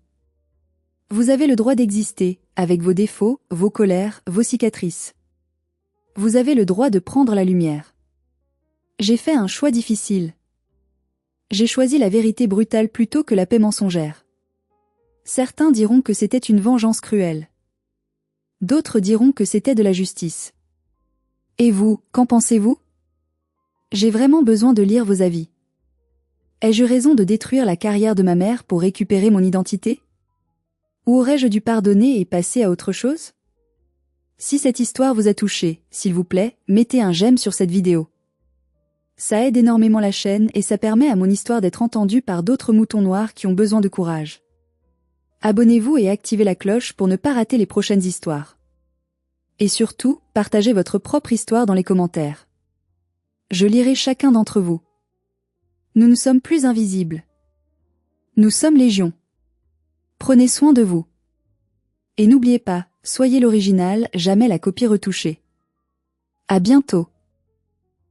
Vous avez le droit d'exister, avec vos défauts, vos colères, vos cicatrices. Vous avez le droit de prendre la lumière. J'ai fait un choix difficile. J'ai choisi la vérité brutale plutôt que la paix mensongère. Certains diront que c'était une vengeance cruelle. D'autres diront que c'était de la justice. Et vous, qu'en pensez-vous ? J'ai vraiment besoin de lire vos avis. Ai-je raison de détruire la carrière de ma mère pour récupérer mon identité? Ou aurais-je dû pardonner et passer à autre chose? Si cette histoire vous a touché, s'il vous plaît, mettez un j'aime sur cette vidéo. Ça aide énormément la chaîne et ça permet à mon histoire d'être entendue par d'autres moutons noirs qui ont besoin de courage. Abonnez-vous et activez la cloche pour ne pas rater les prochaines histoires. Et surtout, partagez votre propre histoire dans les commentaires. Je lirai chacun d'entre vous. Nous ne sommes plus invisibles. Nous sommes légion. Prenez soin de vous. Et n'oubliez pas, soyez l'original, jamais la copie retouchée. À bientôt.